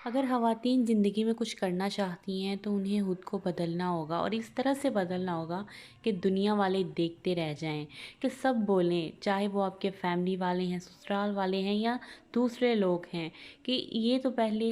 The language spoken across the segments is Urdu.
اگر خواتین زندگی میں کچھ کرنا چاہتی ہیں تو انہیں خود کو بدلنا ہوگا، اور اس طرح سے بدلنا ہوگا کہ دنیا والے دیکھتے رہ جائیں، کہ سب بولیں، چاہے وہ آپ کے فیملی والے ہیں، سسرال والے ہیں یا دوسرے لوگ ہیں، کہ یہ تو پہلے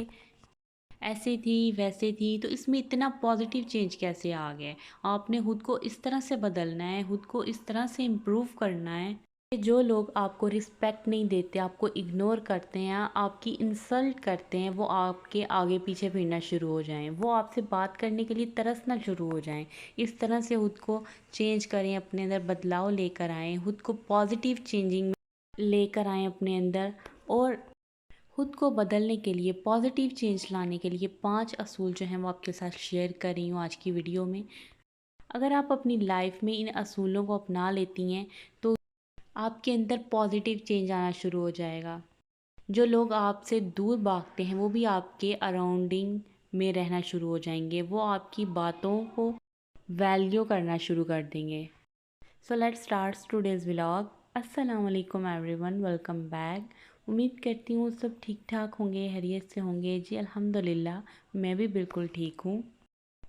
ایسے تھی ویسے تھی، تو اس میں اتنا پازیٹیو چینج کیسے آ گئے۔ آپ نے خود کو اس طرح سے بدلنا ہے، خود کو اس طرح سے امپروو کرنا ہے کہ جو لوگ آپ کو رسپیکٹ نہیں دیتے، آپ کو اگنور کرتے ہیں، آپ کی انسلٹ کرتے ہیں، وہ آپ کے آگے پیچھے پھرنا شروع ہو جائیں، وہ آپ سے بات کرنے کے لیے ترسنا شروع ہو جائیں۔ اس طرح سے خود کو چینج کریں، اپنے اندر بدلاؤ لے کر آئیں، خود کو پازیٹیو چینجنگ میں لے کر آئیں اپنے اندر، اور خود کو بدلنے کے لیے، پازیٹیو چینج لانے کے لیے 5 اصول جو ہیں وہ آپ کے ساتھ شیئر کر رہی ہوں آج کی ویڈیو میں۔ اگر آپ اپنی لائف میں ان اصولوں کو اپنا لیتی ہیں تو آپ کے اندر پازیٹیو چینج آنا شروع ہو جائے گا۔ جو لوگ آپ سے دور بھاگتے ہیں وہ بھی آپ کے اراؤنڈنگ میں رہنا شروع ہو جائیں گے، وہ آپ کی باتوں کو ویلیو کرنا شروع کر دیں گے۔ So let's start today's vlog. السلام علیکم ایوری ون، ویلکم بیک۔ امید کرتی ہوں سب ٹھیک ٹھاک ہوں گے، خیریت سے ہوں گے۔ جی الحمدللہ میں بھی بالکل ٹھیک ہوں۔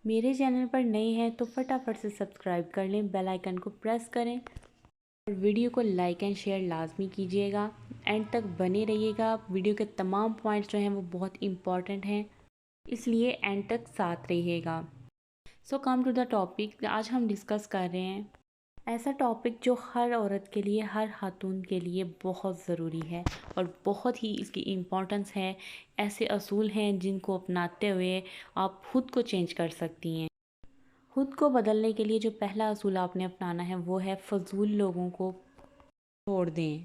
میرے چینل پر نئے ہیں تو فٹافٹ سے سبسکرائب کر لیں، بیل آئیکن کو پریس کریں اور ویڈیو کو لائک اینڈ شیئر لازمی کیجیے گا۔ اینڈ تک بنے رہیے گا، ویڈیو کے تمام پوائنٹس جو ہیں وہ بہت امپورٹنٹ ہیں، اس لیے اینڈ تک ساتھ رہیے گا۔ سو کم ٹو دا ٹاپک، آج ہم ڈسکس کر رہے ہیں ایسا ٹاپک جو ہر عورت کے لیے، ہر خاتون کے لیے بہت ضروری ہے اور بہت ہی اس کی امپورٹنس ہے۔ ایسے اصول ہیں جن کو اپناتے ہوئے آپ خود کو چینج کر سکتی ہیں۔ خود کو بدلنے کے لیے جو پہلا اصول آپ نے اپنانا ہے وہ ہے فضول لوگوں کو چھوڑ دیں۔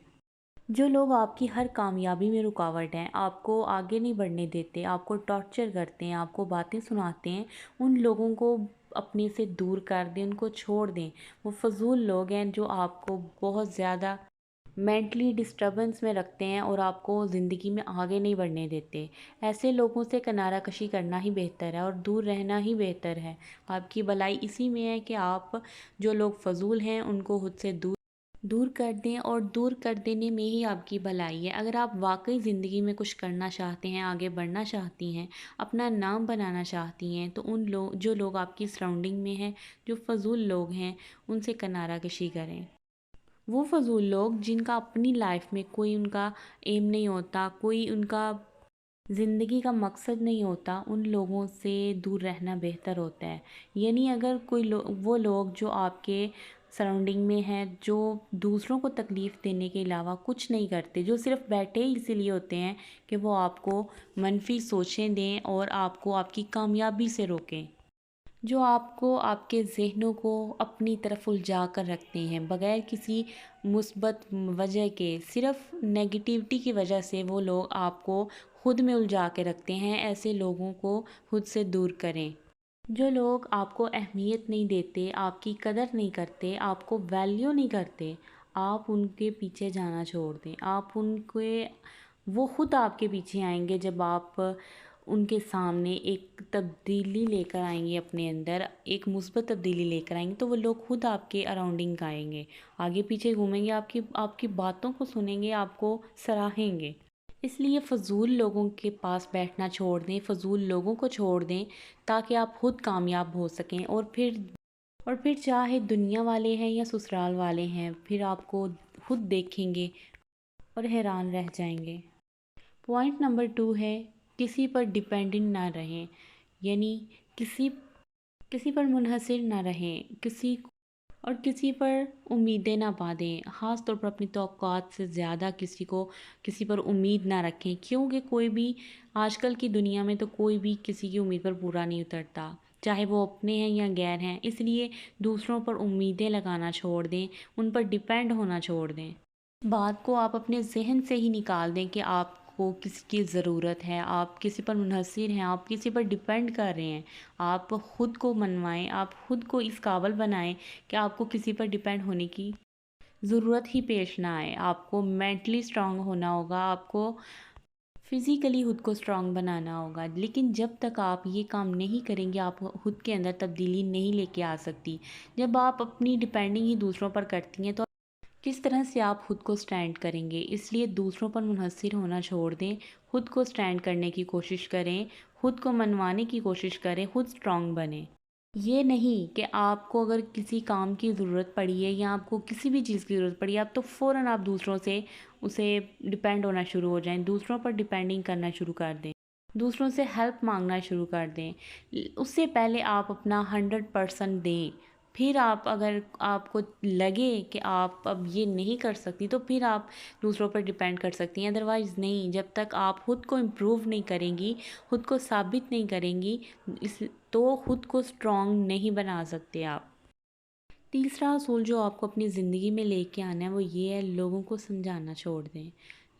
جو لوگ آپ کی ہر کامیابی میں رکاوٹ ہیں، آپ کو آگے نہیں بڑھنے دیتے، آپ کو ٹارچر کرتے ہیں، آپ کو باتیں سناتے ہیں، ان لوگوں کو اپنے سے دور کر دیں، ان کو چھوڑ دیں۔ وہ فضول لوگ ہیں جو آپ کو بہت زیادہ مینٹلی ڈسٹربنس میں رکھتے ہیں اور آپ کو زندگی میں آگے نہیں بڑھنے دیتے۔ ایسے لوگوں سے کنارہ کشی کرنا ہی بہتر ہے اور دور رہنا ہی بہتر ہے۔ آپ کی بھلائی اسی میں ہے کہ آپ جو لوگ فضول ہیں ان کو خود سے دور کر دیں، اور دور کر دینے میں ہی آپ کی بھلائی ہے۔ اگر آپ واقعی زندگی میں کچھ کرنا چاہتے ہیں، آگے بڑھنا چاہتی ہیں، اپنا نام بنانا چاہتی ہیں، تو جو لوگ آپ کی سراؤنڈنگ میں ہیں، جو فضول لوگ ہیں، ان سے کنارہ کشی کریں۔ وہ فضول لوگ جن کا اپنی لائف میں کوئی ان کا ایم نہیں ہوتا، کوئی ان کا زندگی کا مقصد نہیں ہوتا، ان لوگوں سے دور رہنا بہتر ہوتا ہے۔ یعنی اگر وہ لوگ جو آپ کے سراؤنڈنگ میں ہیں، جو دوسروں کو تکلیف دینے کے علاوہ کچھ نہیں کرتے، جو صرف بیٹھے ہی اسی لیے ہوتے ہیں کہ وہ آپ کو منفی سوچیں دیں اور آپ کو آپ کی کامیابی سے روکیں، جو آپ کو، آپ کے ذہنوں کو اپنی طرف الجھا کر رکھتے ہیں بغیر کسی مثبت وجہ کے، صرف نیگیٹیوٹی کی وجہ سے وہ لوگ آپ کو خود میں الجھا کے رکھتے ہیں۔ ایسے لوگوں کو خود سے دور کریں۔ جو لوگ آپ کو اہمیت نہیں دیتے، آپ کی قدر نہیں کرتے، آپ کو ویلیو نہیں کرتے، آپ ان کے پیچھے جانا چھوڑ دیں۔ وہ خود آپ کے پیچھے آئیں گے جب آپ ان کے سامنے ایک تبدیلی لے کر آئیں گے، اپنے اندر ایک مثبت تبدیلی لے کر آئیں گے، تو وہ لوگ خود آپ کے اراؤنڈنگ آئیں گے، آگے پیچھے گھومیں گے، آپ کی باتوں کو سنیں گے، آپ کو سراہیں گے۔ اس لیے فضول لوگوں کے پاس بیٹھنا چھوڑ دیں، فضول لوگوں کو چھوڑ دیں، تاکہ آپ خود کامیاب ہو سکیں، اور پھر چاہے دنیا والے ہیں یا سسرال والے ہیں، پھر آپ کو خود دیکھیں گے اور حیران رہ جائیں گے۔ پوائنٹ نمبر 2 ہے، کسی پر ڈیپینڈنٹ نہ رہیں، یعنی کسی پر منحصر نہ رہیں، کسی پر امیدیں نہ باندھیں، خاص طور پر اپنی توقعات سے زیادہ کسی پر امید نہ رکھیں، کیونکہ کوئی بھی آج کل کی دنیا میں تو کوئی بھی کسی کی امید پر پورا نہیں اترتا، چاہے وہ اپنے ہیں یا غیر ہیں۔ اس لیے دوسروں پر امیدیں لگانا چھوڑ دیں، ان پر ڈیپینڈ ہونا چھوڑ دیں۔ بات کو آپ اپنے ذہن سے ہی نکال دیں کہ آپ کو کسی کی ضرورت ہے، آپ کسی پر منحصر ہیں، آپ کسی پر ڈیپینڈ کر رہے ہیں۔ آپ خود کو منوائیں، آپ خود کو اس قابل بنائیں کہ آپ کو کسی پر ڈیپینڈ ہونے کی ضرورت ہی پیش نہ آئے۔ آپ کو مینٹلی اسٹرانگ ہونا ہوگا، آپ کو فزیکلی خود کو اسٹرانگ بنانا ہوگا، لیکن جب تک آپ یہ کام نہیں کریں گے، آپ خود کے اندر تبدیلی نہیں لے کے آ سکتی۔ جب آپ اپنی ڈیپینڈنگ ہی دوسروں پر کرتی ہیں تو کس طرح سے آپ خود کو سٹینڈ کریں گے؟ اس لیے دوسروں پر منحصر ہونا چھوڑ دیں، خود کو سٹینڈ کرنے کی کوشش کریں، خود کو منوانے کی کوشش کریں، خود اسٹرانگ بنیں۔ یہ نہیں کہ آپ کو اگر کسی کام کی ضرورت پڑی ہے یا آپ کو کسی بھی چیز کی ضرورت پڑی ہے، اب تو فوراً آپ دوسروں سے اسے ڈپینڈ ہونا شروع ہو جائیں، دوسروں پر ڈپینڈنگ کرنا شروع کر دیں، دوسروں سے ہیلپ مانگنا شروع کر دیں۔ اس سے پہلے آپ اپنا 100% دیں، پھر اگر آپ کو لگے کہ آپ اب یہ نہیں کر سکتی تو پھر آپ دوسروں پر ڈپینڈ کر سکتی ہیں، ادروائز نہیں۔ جب تک آپ خود کو امپروو نہیں کریں گی، خود کو ثابت نہیں کریں گی، تو خود کو اسٹرانگ نہیں بنا سکتے آپ۔ تیسرا اصول جو آپ کو اپنی زندگی میں لے کے آنا ہے وہ یہ ہے، لوگوں کو سمجھانا چھوڑ دیں،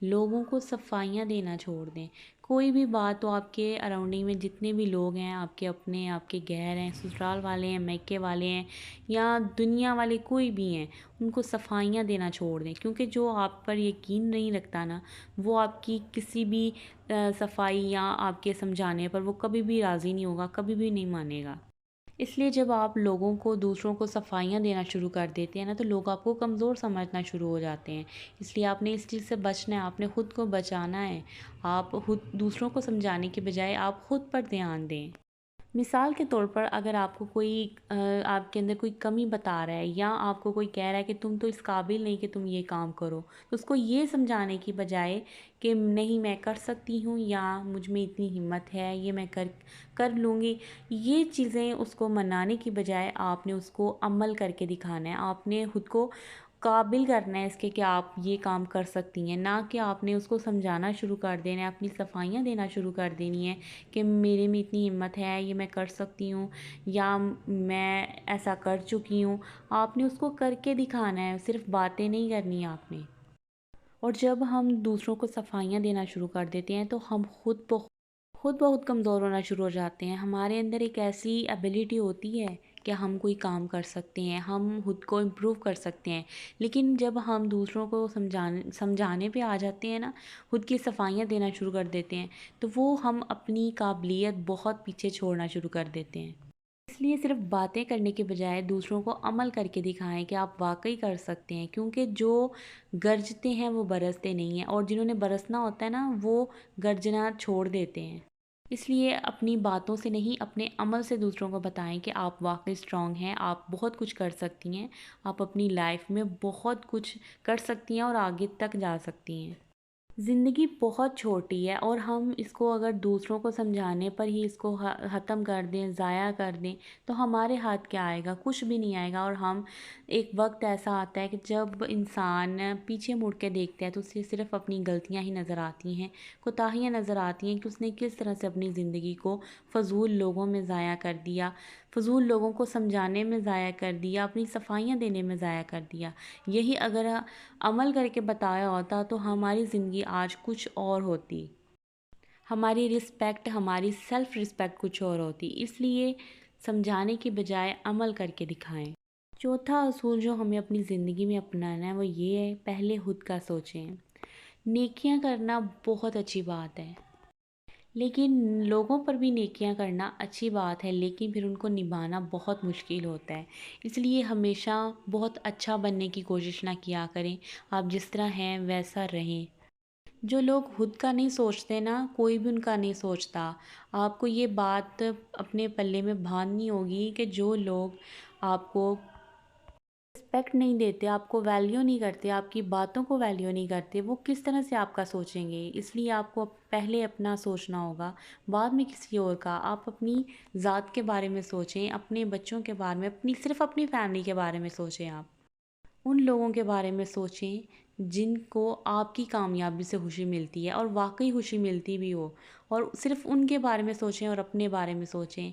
لوگوں کو صفائیاں دینا چھوڑ دیں۔ کوئی بھی بات تو آپ کے اراؤنڈنگ میں جتنے بھی لوگ ہیں، آپ کے اپنے، آپ کے غیر ہیں، سسرال والے ہیں، میکے والے ہیں یا دنیا والے کوئی بھی ہیں، ان کو صفائیاں دینا چھوڑ دیں، کیونکہ جو آپ پر یقین نہیں رکھتا نا، وہ آپ کی کسی بھی صفائی یا آپ کے سمجھانے پر وہ کبھی بھی راضی نہیں ہوگا، کبھی بھی نہیں مانے گا۔ اس لیے جب آپ لوگوں کو، دوسروں کو صفائیاں دینا شروع کر دیتے ہیں نا، تو لوگ آپ کو کمزور سمجھنا شروع ہو جاتے ہیں۔ اس لیے آپ نے اس چیز سے بچنا ہے، آپ نے خود کو بچانا ہے۔ آپ خود دوسروں کو سمجھانے کے بجائے آپ خود پر دھیان دیں۔ مثال کے طور پر اگر آپ کو کوئی آپ کے اندر کوئی کمی بتا رہا ہے یا آپ کو کوئی کہہ رہا ہے کہ تم تو اس قابل نہیں کہ تم یہ کام کرو، تو اس کو یہ سمجھانے کی بجائے کہ نہیں میں کر سکتی ہوں یا مجھ میں اتنی ہمت ہے، یہ میں کر لوں گی، یہ چیزیں اس کو منانے کی بجائے آپ نے اس کو عمل کر کے دکھانا ہے۔ آپ نے خود کو قابل کرنا ہے اس کے کہ آپ یہ کام کر سکتی ہیں، نہ کہ آپ نے اس کو سمجھانا شروع کر دینا ہے، اپنی صفائیاں دینا شروع کر دینی ہے کہ میرے میں اتنی ہمت ہے، یہ میں کر سکتی ہوں یا میں ایسا کر چکی ہوں۔ آپ نے اس کو کر کے دکھانا ہے، صرف باتیں نہیں کرنی آپ نے۔ اور جب ہم دوسروں کو صفائیاں دینا شروع کر دیتے ہیں تو ہم خود بہت کمزور ہونا شروع ہو جاتے ہیں۔ ہمارے اندر ایک ایسی ایبیلٹی ہوتی ہے کہ ہم کوئی کام کر سکتے ہیں، ہم خود کو امپروو کر سکتے ہیں، لیکن جب ہم دوسروں کو سمجھانے پہ آ جاتے ہیں نا، خود کی صفائیاں دینا شروع کر دیتے ہیں، تو وہ ہم اپنی قابلیت بہت پیچھے چھوڑنا شروع کر دیتے ہیں۔ اس لیے صرف باتیں کرنے کے بجائے دوسروں کو عمل کر کے دکھائیں کہ آپ واقعی کر سکتے ہیں، کیونکہ جو گرجتے ہیں وہ برستے نہیں ہیں، اور جنہوں نے برسنا ہوتا ہے نا، وہ گرجنا چھوڑ دیتے ہیں۔ اس لیے اپنی باتوں سے نہیں، اپنے عمل سے دوسروں کو بتائیں کہ آپ واقعی اسٹرانگ ہیں، آپ بہت کچھ کر سکتی ہیں، آپ اپنی لائف میں بہت کچھ کر سکتی ہیں اور آگے تک جا سکتی ہیں۔ زندگی بہت چھوٹی ہے اور ہم اس کو اگر دوسروں کو سمجھانے پر ہی اس کو ختم کر دیں، ضائع کر دیں، تو ہمارے ہاتھ کیا آئے گا؟ کچھ بھی نہیں آئے گا۔ اور ایک وقت ایسا آتا ہے کہ جب انسان پیچھے مڑ کے دیکھتا ہے تو اسے صرف اپنی غلطیاں ہی نظر آتی ہیں، کوتاہیاں نظر آتی ہیں کہ اس نے کس طرح سے اپنی زندگی کو فضول لوگوں میں ضائع کر دیا، فضول لوگوں کو سمجھانے میں ضائع کر دیا، اپنی صفائیاں دینے میں ضائع کر دیا۔ یہی اگر عمل کر کے بتایا ہوتا تو ہماری زندگی آج کچھ اور ہوتی، ہماری رسپیکٹ، ہماری سیلف رسپیکٹ کچھ اور ہوتی۔ اس لیے سمجھانے کی بجائے عمل کر کے دکھائیں۔ چوتھا اصول جو ہمیں اپنی زندگی میں اپنانا ہے وہ یہ ہے، پہلے خود کا سوچیں۔ نیکیاں کرنا بہت اچھی بات ہے، لیکن لوگوں پر بھی نیکیاں کرنا اچھی بات ہے، لیکن پھر ان کو نبھانا بہت مشکل ہوتا ہے۔ اس لیے ہمیشہ بہت اچھا بننے کی کوشش نہ کیا کریں، آپ جس طرح ہیں ویسا رہیں۔ جو لوگ خود کا نہیں سوچتے نا، کوئی بھی ان کا نہیں سوچتا۔ آپ کو یہ بات اپنے پلے میں باندھنی ہوگی کہ جو لوگ آپ کو رسپیکٹ نہیں دیتے، آپ کو ویلیو نہیں کرتے، آپ کی باتوں کو ویلیو نہیں کرتے، وہ کس طرح سے آپ کا سوچیں گے؟ اس لیے آپ کو پہلے اپنا سوچنا ہوگا، بعد میں کسی اور کا۔ آپ اپنی ذات کے بارے میں سوچیں، اپنے بچوں کے بارے میں، صرف اپنی فیملی کے بارے میں سوچیں۔ آپ ان لوگوں کے بارے میں سوچیں جن کو آپ کی کامیابی سے خوشی ملتی ہے اور واقعی خوشی ملتی بھی ہو، اور صرف ان کے بارے میں سوچیں اور اپنے بارے میں سوچیں۔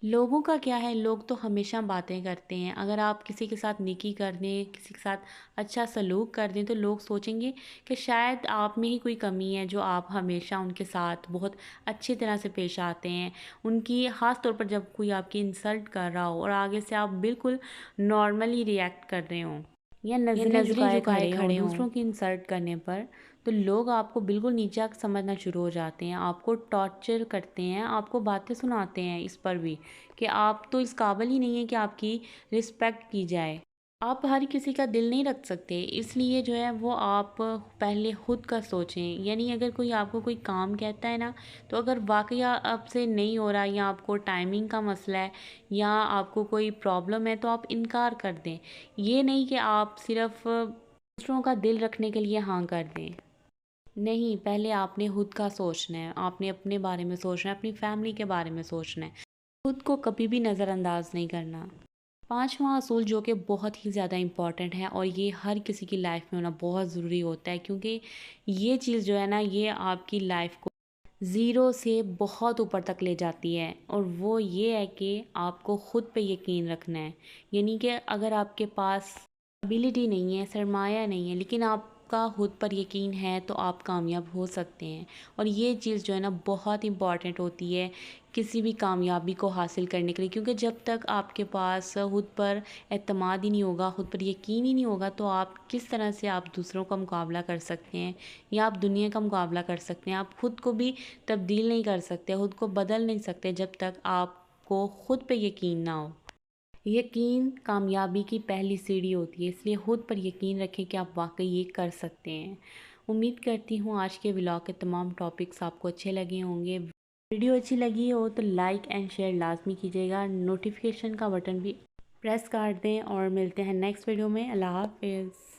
لوگوں کا کیا ہے، لوگ تو ہمیشہ باتیں کرتے ہیں۔ اگر آپ کسی کے ساتھ نیکی کر دیں، کسی کے ساتھ اچھا سلوک کر دیں، تو لوگ سوچیں گے کہ شاید آپ میں ہی کوئی کمی ہے، جو آپ ہمیشہ ان کے ساتھ بہت اچھی طرح سے پیش آتے ہیں۔ ان کی خاص طور پر جب کوئی آپ کی انسلٹ کر رہا ہو اور آگے سے آپ بالکل نارملی ریئیکٹ کر رہے ہوں یا نظریں جھکائے کھڑے ہوں دوسروں کی انسلٹ کرنے پر، تو لوگ آپ کو بالکل نیچا سمجھنا شروع ہو جاتے ہیں، آپ کو ٹارچر کرتے ہیں، آپ کو باتیں سناتے ہیں اس پر بھی کہ آپ تو اس قابل ہی نہیں ہیں کہ آپ کی رسپیکٹ کی جائے۔ آپ ہر کسی کا دل نہیں رکھ سکتے، اس لیے جو ہے وہ آپ پہلے خود کا سوچیں۔ یعنی اگر کوئی آپ کو کوئی کام کہتا ہے نا، تو اگر واقعی آپ سے نہیں ہو رہا یا آپ کو ٹائمنگ کا مسئلہ ہے یا آپ کو کوئی پرابلم ہے تو آپ انکار کر دیں۔ یہ نہیں کہ آپ صرف دوسروں کا دل رکھنے کے لیے ہاں کر دیں۔ نہیں، پہلے آپ نے خود کا سوچنا ہے، آپ نے اپنے بارے میں سوچنا ہے، اپنی فیملی کے بارے میں سوچنا ہے، خود کو کبھی بھی نظر انداز نہیں کرنا۔ پانچواں اصول جو کہ بہت ہی زیادہ امپورٹنٹ ہے اور یہ ہر کسی کی لائف میں ہونا بہت ضروری ہوتا ہے، کیونکہ یہ چیز جو ہے نا یہ آپ کی لائف کو زیرو سے بہت اوپر تک لے جاتی ہے، اور وہ یہ ہے کہ آپ کو خود پہ یقین رکھنا ہے۔ یعنی کہ اگر آپ کے پاس ابیلٹی نہیں ہے، سرمایہ نہیں ہے، لیکن آپ کا خود پر یقین ہے تو آپ کامیاب ہو سکتے ہیں۔ اور یہ چیز جو ہے نا بہت امپورٹنٹ ہوتی ہے کسی بھی کامیابی کو حاصل کرنے کے لیے، کیونکہ جب تک آپ کے پاس خود پر اعتماد ہی نہیں ہوگا، خود پر یقین ہی نہیں ہوگا، تو آپ کس طرح سے آپ دوسروں کا مقابلہ کر سکتے ہیں یا آپ دنیا کا مقابلہ کر سکتے ہیں؟ آپ خود کو بھی تبدیل نہیں کر سکتے، خود کو بدل نہیں سکتے جب تک آپ کو خود پہ یقین نہ ہو۔ یقین کامیابی کی پہلی سیڑھی ہوتی ہے، اس لیے خود پر یقین رکھیں کہ آپ واقعی یہ کر سکتے ہیں۔ امید کرتی ہوں آج کے ولاگ کے تمام ٹاپکس آپ کو اچھے لگے ہوں گے۔ ویڈیو اچھی لگی ہو تو لائک اینڈ شیئر لازمی کیجیے گا، نوٹیفیکیشن کا بٹن بھی پریس کر دیں، اور ملتے ہیں نیکسٹ ویڈیو میں۔ اللہ حافظ۔